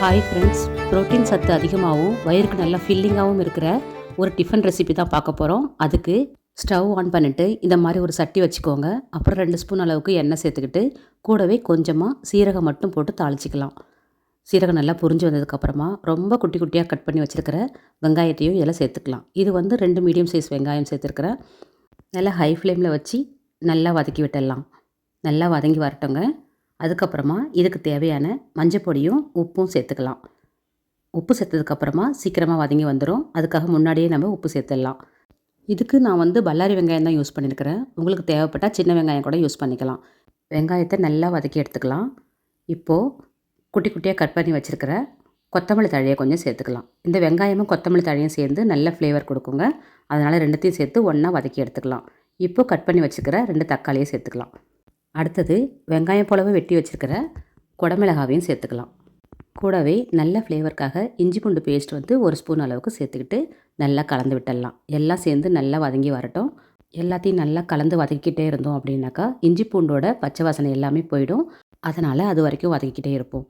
Hi friends, protein சத்து அதிகமாகவும் வயிறுக்கு நல்லா ஃபில்லிங்காகவும் இருக்கிற ஒரு டிஃபன் ரெசிபி தான் பார்க்க போகிறோம். அதுக்கு ஸ்டவ் ஆன் பண்ணிவிட்டு இந்த மாதிரி ஒரு சட்டி வச்சுக்கோங்க. அப்புறம் 2 ஸ்பூன் அளவுக்கு எண்ணெய் சேர்த்துக்கிட்டு கூடவே கொஞ்சமாக சீரகம் மட்டும் போட்டு தாளிச்சிக்கலாம். சீரகம் நல்லா புரிஞ்சு வந்ததுக்கப்புறமா ரொம்ப குட்டி குட்டியாக கட் பண்ணி வச்சுருக்கிற வெங்காயத்தையும் இதில் சேர்த்துக்கலாம். இது வந்து 2 மீடியம் சைஸ் வெங்காயம் சேர்த்துருக்கிறேன். நல்லா ஹை ஃப்ளேமில் வச்சு நல்லா வதக்கி விட்டுடலாம். நல்லா வதங்கி வரட்டுங்க. அதுக்கப்புறமா இதுக்கு தேவையான மஞ்சள் பொடியும் உப்பும் சேர்த்துக்கலாம். உப்பு சேர்த்ததுக்கப்புறமா சீக்கிரமாக வதங்கி வந்துடும். அதுக்காக முன்னாடியே நம்ம உப்பு சேர்த்துடலாம். இதுக்கு நான் வந்து பல்லாரி வெங்காயம் தான் யூஸ் பண்ணியிருக்கிறேன். உங்களுக்கு தேவைப்பட்டால் சின்ன வெங்காயம் கூட யூஸ் பண்ணிக்கலாம். வெங்காயத்தை நல்லா வதக்கி எடுத்துக்கலாம். இப்போது குட்டி குட்டியாக கட் பண்ணி வச்சுருக்கிற கொத்தமல்லி தழையை கொஞ்சம் சேர்த்துக்கலாம். இந்த வெங்காயமும் கொத்தமல்லி தழையும் சேர்ந்து நல்ல ஃப்ளேவர் கொடுக்குங்க. அதனால் ரெண்டுத்தையும் சேர்த்து ஒன்றா வதக்கி எடுத்துக்கலாம். இப்போது கட் பண்ணி வச்சுருக்கிற 2 தக்காளியை சேர்த்துக்கலாம். அடுத்தது வெங்காயம் போலவே வெட்டி வச்சுருக்கிற குடமிளகாவையும் சேர்த்துக்கலாம். கூடவே நல்ல ஃப்ளேவருக்காக இஞ்சி பூண்டு பேஸ்ட் வந்து 1 ஸ்பூன் அளவுக்கு சேர்த்துக்கிட்டு நல்லா கலந்து விட்டுடலாம். எல்லாம் சேர்ந்து நல்லா வதங்கி வரட்டும். எல்லாத்தையும் நல்லா கலந்து வதக்கிக்கிட்டே இருந்தோம் அப்படின்னாக்கா இஞ்சி பூண்டோட பச்சை வாசனை எல்லாமே போயிடும். அதனால் அது வரைக்கும் வதக்கிக்கிட்டே இருப்போம்.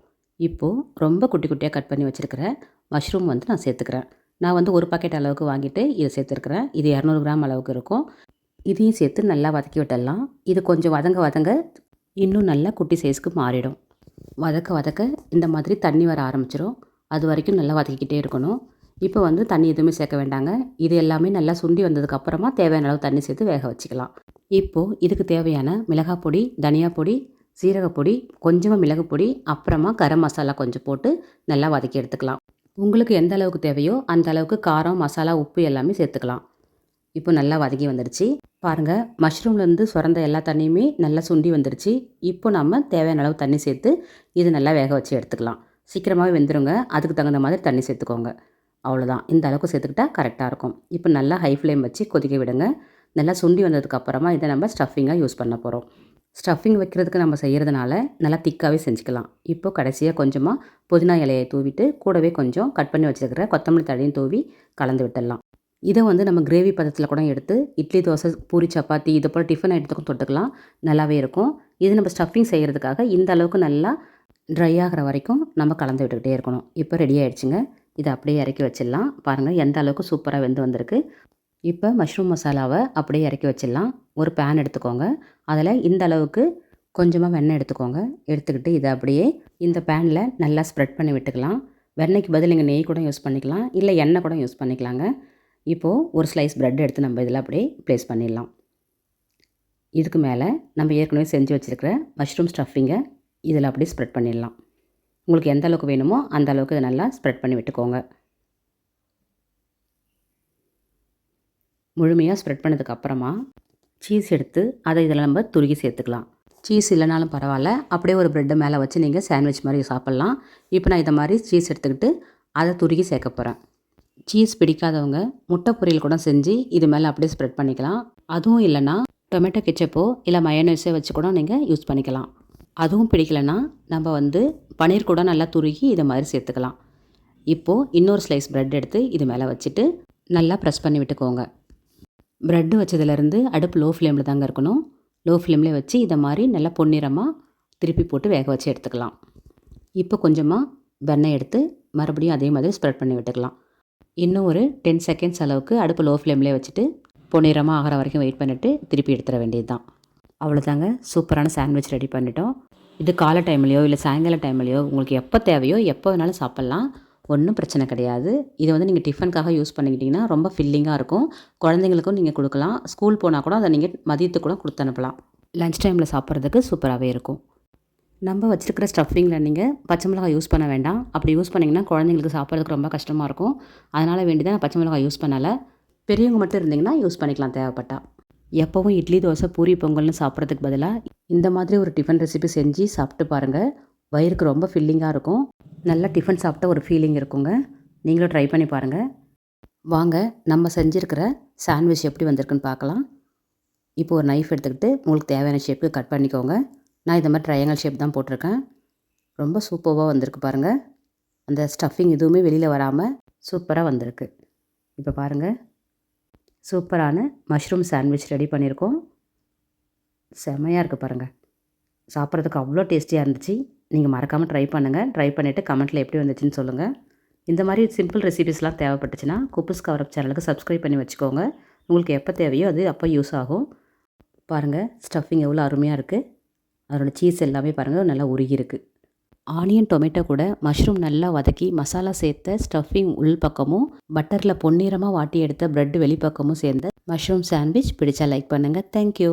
இப்போது ரொம்ப குட்டி குட்டியாக கட் பண்ணி வச்சுருக்கிற மஷ்ரூம் வந்து நான் சேர்த்துக்கிறேன். நான் வந்து 1 பாக்கெட் அளவுக்கு வாங்கிட்டு இதை சேர்த்துருக்குறேன். இது 200 கிராம் அளவுக்கு இருக்கும். இதையும் சேர்த்து நல்லா வதக்கி விட்டுடலாம். இது கொஞ்சம் வதங்க இன்னும் நல்லா குட்டி சைஸ்க்கு மாறிடும். வதக்க இந்த மாதிரி தண்ணி வர ஆரம்பிச்சிடும். அது வரைக்கும் நல்லா வதக்கிக்கிட்டே இருக்கணும். இப்போ வந்து தண்ணி எதுவுமே சேர்க்க வேண்டாங்க. இது எல்லாமே நல்லா சுண்டி வந்ததுக்கப்புறமா தேவையான அளவு தண்ணி சேர்த்து வேக வச்சுக்கலாம். இப்போது இதுக்கு தேவையான மிளகாய் பொடி, தனியா பொடி, சீரகப்பொடி, கொஞ்சமாக மிளகு பொடி, அப்புறமா கரம் மசாலா கொஞ்சம் போட்டு நல்லா வதக்கி எடுத்துக்கலாம். உங்களுக்கு எந்த அளவுக்கு தேவையோ அந்த அளவுக்கு காரம், மசாலா, உப்பு எல்லாமே சேர்த்துக்கலாம். இப்போ நல்லா வதக்கி வந்துடுச்சு. பாருங்கள், மஷ்ரூம்லேருந்து சுரந்த எல்லா தண்ணியுமே நல்லா சுண்டி வந்துடுச்சு. இப்போ நம்ம தேவையான அளவு தண்ணி சேர்த்து இது நல்லா வேக வச்சு எடுத்துக்கலாம். சீக்கிரமாகவே வெந்துருங்க. அதுக்கு தகுந்த மாதிரி தண்ணி சேர்த்துக்கோங்க. அவ்வளோதான், இந்த அளவுக்கு சேர்த்துக்கிட்டா கரெக்டாக இருக்கும். இப்போ நல்லா ஹை ஃப்ளேம் வச்சு கொதிக்க விடுங்க. நல்லா சுண்டி வந்ததுக்கப்புறமா இதை நம்ம ஸ்டஃபிங்காக யூஸ் பண்ண போகிறோம். ஸ்டஃபிங் வைக்கிறதுக்கு நம்ம செய்கிறதுனால நல்லா திக்காகவே செஞ்சுக்கலாம். இப்போது கடைசியாக கொஞ்சமாக புதினா இலையை தூவிட்டு கூடவே கொஞ்சம் கட் பண்ணி வச்சுருக்கிற கொத்தமல்லி தழையும் தூவி கலந்து விட்டுடலாம். இதை வந்து நம்ம கிரேவி பதத்தில் கூட எடுத்து இட்லி, தோசை, பூரி, சப்பாத்தி இது போல் டிஃபன் ஐட்டத்துக்கும் தொட்டுக்கலாம். நல்லாவே இருக்கும். இது நம்ம ஸ்டஃபிங் செய்கிறதுக்காக இந்த அளவுக்கு நல்லா ட்ரை ஆகிற வரைக்கும் நம்ம கலந்து விட்டுக்கிட்டே இருக்கணும். இப்போ ரெடி ஆகிடுச்சுங்க. இதை அப்படியே இறக்கி வச்சிடலாம். பாருங்கள் எந்த அளவுக்கு சூப்பராக வெந்து வந்திருக்கு. இப்போ மஷ்ரூம் மசாலாவை அப்படியே இறக்கி வச்சிடலாம். ஒரு பேன் எடுத்துக்கோங்க. அதில் இந்த அளவுக்கு கொஞ்சமாக வெண்ணெய் எடுத்துக்கோங்க. எடுத்துக்கிட்டு இதை அப்படியே இந்த பேனில் நல்லா ஸ்ப்ரெட் பண்ணி விட்டுக்கலாம். வெண்ணெய்க்கு பதில் நீங்கள் நெய் கூட யூஸ் பண்ணிக்கலாம், இல்லை எண்ணெய் கூட யூஸ் பண்ணிக்கலாங்க. இப்போது ஒரு ஸ்லைஸ் ப்ரெட் எடுத்து நம்ம இதில் அப்படியே ப்ளேஸ் பண்ணிடலாம். இதுக்கு மேலே நம்ம ஏற்கனவே செஞ்சு வச்சுருக்கிற மஷ்ரூம் ஸ்டஃபிங்கை இதில் அப்படியே ஸ்ப்ரெட் பண்ணிடலாம். உங்களுக்கு எந்த அளவுக்கு வேணுமோ அந்த அளவுக்கு இதை நல்லா ஸ்ப்ரெட் பண்ணி விட்டுக்கோங்க. முழுமையாக ஸ்ப்ரெட் பண்ணதுக்கப்புறமா சீஸ் எடுத்து அதை இதில் நம்ம துருகி சேர்த்துக்கலாம். சீஸ் இல்லைனாலும் பரவாயில்ல, அப்படியே ஒரு ப்ரெட்டை மேலே வச்சு நீங்கள் சாண்ட்விச் மாதிரி சாப்பிட்லாம். இப்போ நான் இதை மாதிரி சீஸ் எடுத்துக்கிட்டு அதை துருகி சேர்க்க போகிறேன். சீஸ் பிடிக்காதவங்க முட்டை பொரியல் கூட செஞ்சு இது மேலே அப்படியே ஸ்ப்ரெட் பண்ணிக்கலாம். அதுவும் இல்லைனா டொமேட்டோ கெச்சப்போ இல்லை மயோனைஸோ வச்சு கூட நீங்கள் யூஸ் பண்ணிக்கலாம். அதுவும் பிடிக்கலைன்னா நம்ம வந்து பன்னீர் கூட நல்லா துருகி இதை மாதிரி சேர்த்துக்கலாம். இப்போது இன்னொரு ஸ்லைஸ் ப்ரெட் எடுத்து இது மேலே வச்சுட்டு நல்லா ப்ரெஸ் பண்ணி விட்டுக்கோங்க. ப்ரெட்டு வச்சதுலேருந்து அடுப்பு லோ ஃப்ளேமில் தாங்க இருக்கணும். லோ ஃப்ளேம்லேயே வச்சு இதை மாதிரி நல்லா பொன்னிறமாக திருப்பி போட்டு வேக வச்சு எடுத்துக்கலாம். இப்போ கொஞ்சமாக வெண்ணெய் எடுத்து மறுபடியும் அதே மாதிரி ஸ்ப்ரெட் பண்ணி விட்டுக்கலாம். இன்னும் ஒரு 10 செகண்ட்ஸ் அளவுக்கு அடுப்பு லோ ஃப்ளேம்லேயே வச்சுட்டு பொன்னிறமாக ஆகிற வரைக்கும் வெயிட் பண்ணிவிட்டு திருப்பி எடுத்துட வேண்டியது தான். அவ்வளோதாங்க, சூப்பரான சாண்ட்விச் ரெடி பண்ணிட்டோம். இது காலை டைம்லையோ இல்லை சாயங்கால டைம்லையோ உங்களுக்கு எப்போ தேவையோ எப்போ வேணாலும் சாப்பிட்லாம். ஒன்றும் பிரச்சனை கிடையாது. இதை வந்து நீங்கள் டிஃபனுக்காக யூஸ் பண்ணிக்கிட்டிங்கன்னா ரொம்ப ஃபில்லிங்காக இருக்கும். குழந்தைங்களுக்கும் நீங்கள் கொடுக்கலாம். ஸ்கூல் போனால் கூட அதை நீங்கள் மதியத்துக்கு கூட கொடுத்து அனுப்பலாம். லன்ச் டைமில் சாப்பிட்றதுக்கு சூப்பராகவே இருக்கும். நம்ம வச்சுருக்கிற ஸ்டஃபிங்கில் நீங்கள் பச்சை மிளகாய் யூஸ் பண்ண வேண்டாம். அப்படி யூஸ் பண்ணிங்கன்னா குழந்தைங்களுக்கு சாப்பிட்றதுக்கு ரொம்ப கஷ்டமாக இருக்கும். அதனால் வேண்டி தான் நான் பச்சை மிளகாய் யூஸ் பண்ணலை. பெரியவங்க மட்டும் இருந்திங்கன்னா யூஸ் பண்ணிக்கலாம் தேவைப்பட்டா. எப்போவும் இட்லி, தோசை, பூரி, பொங்கல்னு சாப்பிட்றதுக்கு பதிலாக இந்த மாதிரி ஒரு டிஃபன் ரெசிபி செஞ்சு சாப்பிட்டு பாருங்கள். வயிறுக்கு ரொம்ப ஃபில்லிங்காக இருக்கும். நல்லா டிஃபன் சாப்பிட்ட ஒரு ஃபீலிங் இருக்குங்க. நீங்களும் ட்ரை பண்ணி பாருங்கள். வாங்க நம்ம செஞ்சுருக்கிற சாண்ட்விச் எப்படி வந்திருக்குன்னு பார்க்கலாம். இப்போ ஒரு நைஃப் எடுத்துக்கிட்டு உங்களுக்கு தேவையான ஷேப்புக்கு கட் பண்ணிக்கோங்க. நான் இந்த மாதிரி ட்ரையாங்கிள் ஷேப் தான் போட்டிருக்கேன். ரொம்ப சூப்பராக வந்திருக்கு பாருங்கள். அந்த ஸ்டஃபிங் எதுவுமே வெளியில் வராமல் சூப்பராக வந்திருக்கு. இப்போ பாருங்கள், சூப்பரான மஷ்ரூம் சாண்ட்விச் ரெடி பண்ணியிருக்கோம். செம்மையாக இருக்குது பாருங்கள். சாப்பிட்றதுக்கு அவ்வளோ டேஸ்டியாக இருந்துச்சு. நீங்கள் மறக்காமல் ட்ரை பண்ணுங்கள். ட்ரை பண்ணிவிட்டு கமெண்ட்டில் எப்படி வந்துச்சுன்னு சொல்லுங்கள். இந்த மாதிரி சிம்பிள் ரெசிபீஸ்லாம் தேவைப்பட்டுச்சுன்னா குப்பூஸ் கவர் சேனலுக்கு சப்ஸ்கிரைப் பண்ணி வச்சுக்கோங்க. உங்களுக்கு எப்போ தேவையோ அது அப்போ யூஸ் ஆகும். பாருங்கள் ஸ்டஃபிங் எவ்வளோ அருமையாக இருக்குது. அதோட சீஸ் எல்லாமே பாருங்கள் நல்லா உருகி இருக்குது. ஆனியன் டொமேட்டோ கூட மஷ்ரூம் நல்லா வதக்கி மசாலா சேர்த்த ஸ்டஃபிங் உள் பக்கமும் பட்டரில் பொன்னிறமாக வாட்டி எடுத்த ப்ரெட் வெளிப்பக்கமும் சேர்ந்த மஷ்ரூம் சாண்ட்விச் பிடிச்சா லைக் பண்ணுங்கள். தேங்க்யூ.